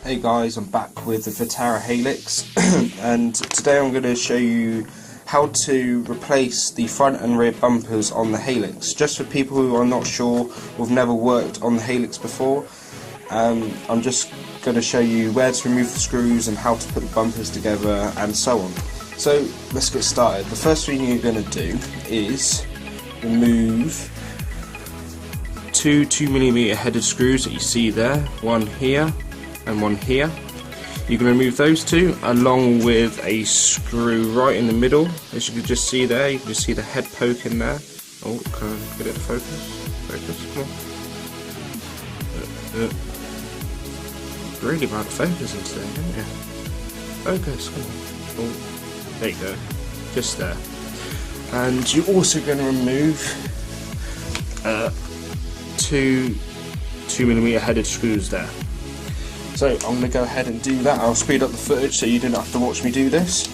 Hey guys, I'm back with the Vaterra Halix and today I'm going to show you how to replace the front and rear bumpers on the Halix. Just for people who are not sure or have never worked on the Halix before, I'm just going to show you where to remove the screws and how to put the bumpers together and so on. So let's get started. The first thing you're going to do is remove two 2mm headed screws that you see there, one here and one here. You can remove those two along with a screw right in the middle. As you can just see there, you can just see the head poke in there. Oh, can I get it to focus? Focus, come on. Really bad focusing today, isn't it? Focus, come on. Oh, there you go. Just there. And you're also going to remove two 2mm headed screws there. So I'm going to go ahead and do that. I'll speed up the footage so you don't have to watch me do this.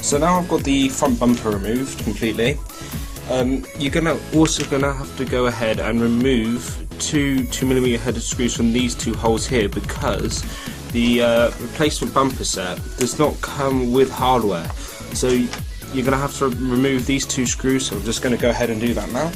So now I've got the front bumper removed completely. You're also gonna have to go ahead and remove two 2mm headed screws from these two holes here, because the replacement bumper set does not come with hardware. So you're gonna have to remove these two screws. So I'm just gonna go ahead and do that now.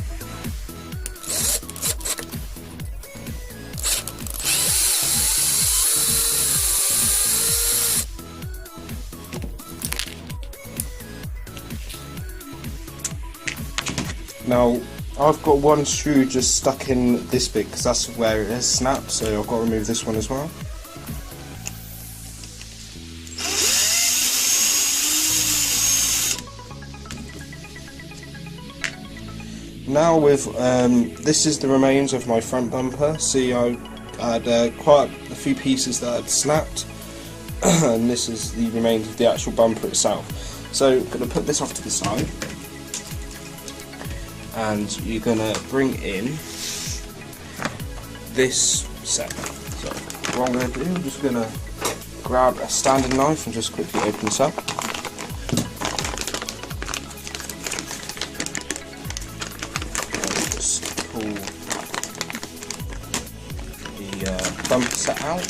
Now, I've got one screw just stuck in this bit because that's where it has snapped, so I've got to remove this one as well. Now with, this is the remains of my front bumper. See, I had quite a few pieces that had snapped, and this is the remains of the actual bumper itself. So I'm going to put this off to the side. And you're going to bring in this set. So what I'm going to do, I'm just going to grab a standard knife and just quickly open this up. And just pull the bumper set out.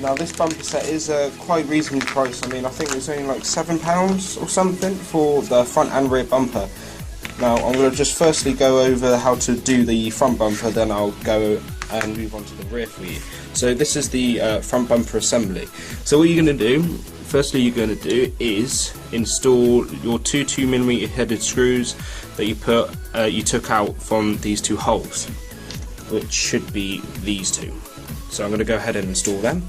Now this bumper set is quite reasonably priced. I mean, I think it's only like £7 or something for the front and rear bumper. Now I'm going to just firstly go over how to do the front bumper, then I'll go and move on to the rear for you. So this is the front bumper assembly. So what you're going to do, firstly you're going to do is install your two 2mm headed screws that you took out from these two holes, which should be these two. So I'm going to go ahead and install them.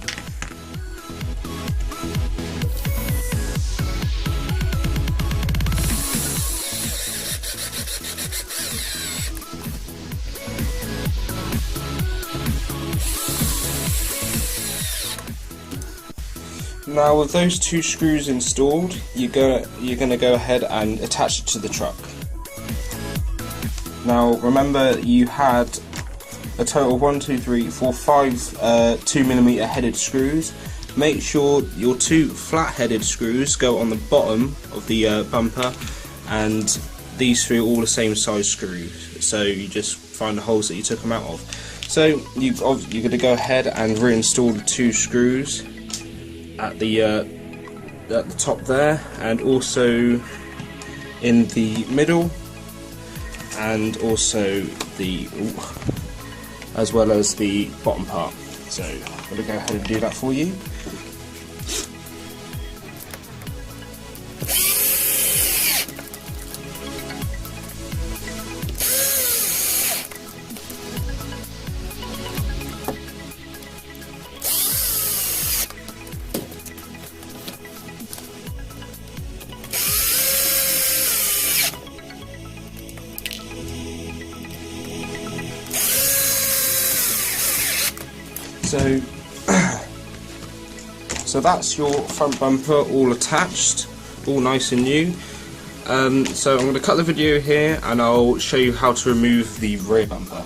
Now with those two screws installed, you're going to go ahead and attach it to the truck. Now remember, you had a total of 5 2mm headed screws. Make sure your two flat headed screws go on the bottom of the bumper, and these three are all the same size screws, so you just find the holes that you took them out of. So you're going to go ahead and reinstall the two screws at the top there, and also in the middle, and also as well as the bottom part. So I'm going to go ahead and do that for you. So so that's your front bumper all attached, all nice and new. So I'm going to cut the video here and I'll show you how to remove the rear bumper.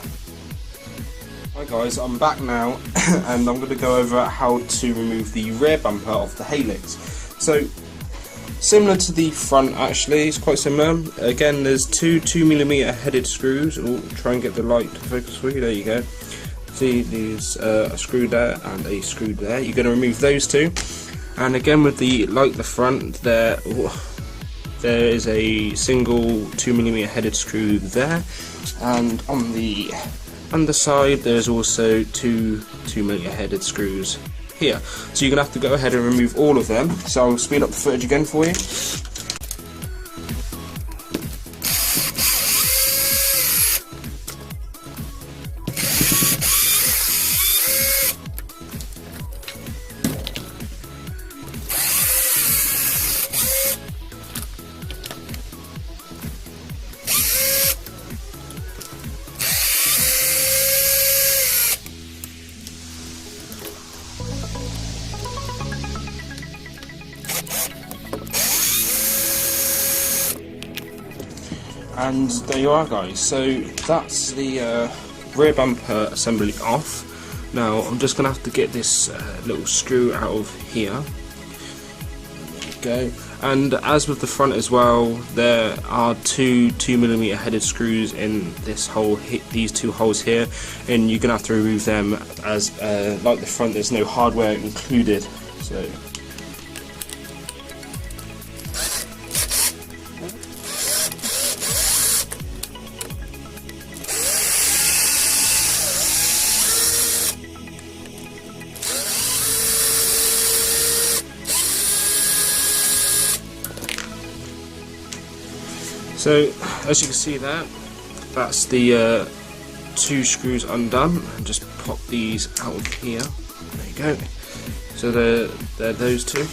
Hi guys, I'm back now and I'm going to go over how to remove the rear bumper of the Halix. So similar to the front, actually, it's quite similar. Again, there's two 2mm headed screws. I'll try and get the light to focus for you. There you go. See, there's a screw there and a screw there. You're going to remove those two. And again, with the front, there is a single 2mm headed screw there. And on the underside, there's also two 2mm headed screws here. So you're going to have to go ahead and remove all of them. So I'll speed up the footage again for you. And there you are, guys. So that's the rear bumper assembly off. Now I'm just going to have to get this little screw out of here. There you go. And as with the front as well, there are two 2mm headed screws in this hole, these two holes here, and you're going to have to remove them as like the front, there's no hardware included. So So, as you can see there, that's the two screws undone. And just pop these out of here. There you go. So they're those two.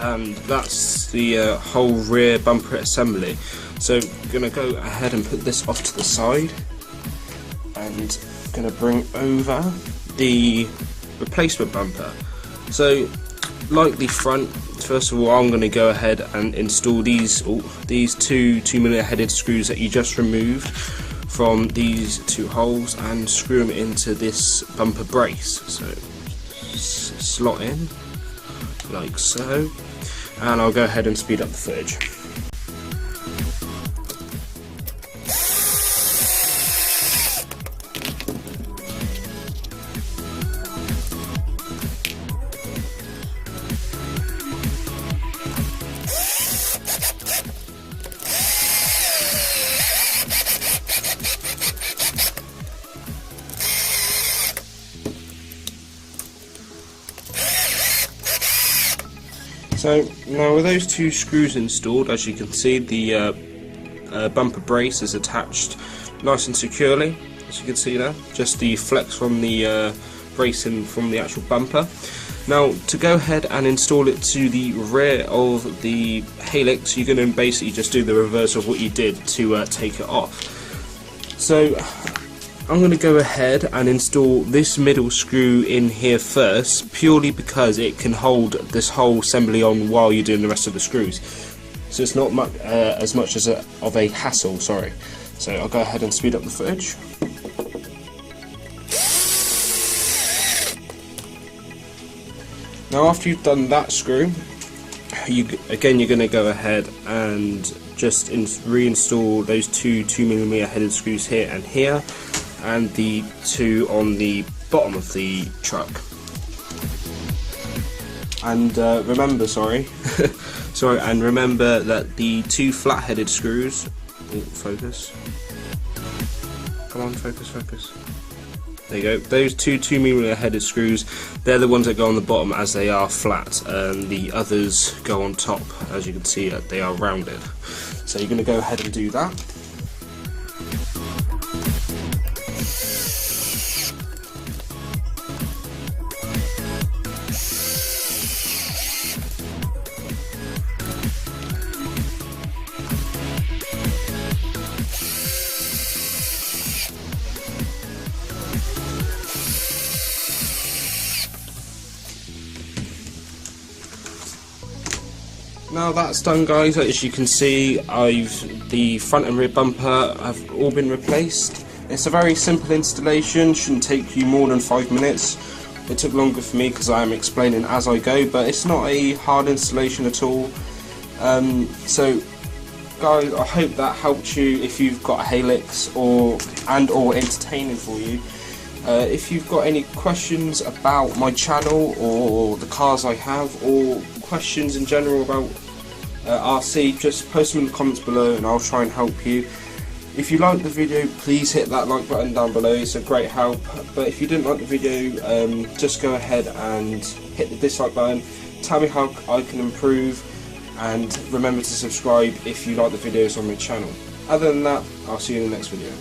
And that's the whole rear bumper assembly. So I'm going to go ahead and put this off to the side. And I'm going to bring over the replacement bumper. So, like the front, first of all, I'm going to go ahead and install these two 2mm headed screws that you just removed from these two holes and screw them into this bumper brace. So slot in like so, and I'll go ahead and speed up the footage. So now with those two screws installed, as you can see, the bumper brace is attached nice and securely, as you can see there, just the flex from the bracing from the actual bumper. Now to go ahead and install it to the rear of the Halix, you're going to basically just do the reverse of what you did to take it off. So I'm going to go ahead and install this middle screw in here first, purely because it can hold this whole assembly on while you're doing the rest of the screws. So it's not much, as much as of a hassle, sorry. So I'll go ahead and speed up the footage. Now after you've done that screw, you're going to go ahead and just reinstall those two 2mm headed screws here and here, and the two on the bottom of the truck. And remember, and remember that the two flat-headed screws. Oh, focus. Come on, focus. There you go. Those two 2mm headed screws, they're the ones that go on the bottom as they are flat, and the others go on top. As you can see, they are rounded. So you're going to go ahead and do that. now that's done, guys, as you can see, the front and rear bumper have all been replaced. It's a very simple installation, shouldn't take you more than 5 minutes. It took longer for me because I am explaining as I go, but it's not a hard installation at all. So guys, I hope that helped you if you've got a Halix or entertaining for you. If you've got any questions about my channel or the cars I have, or questions in general about RC, just post them in the comments below and I'll try and help you. If you liked the video, please hit that like button down below, it's a great help. But if you didn't like the video, just go ahead and hit the dislike button, tell me how I can improve, and remember to subscribe if you like the videos on my channel. Other than that, I'll see you in the next video.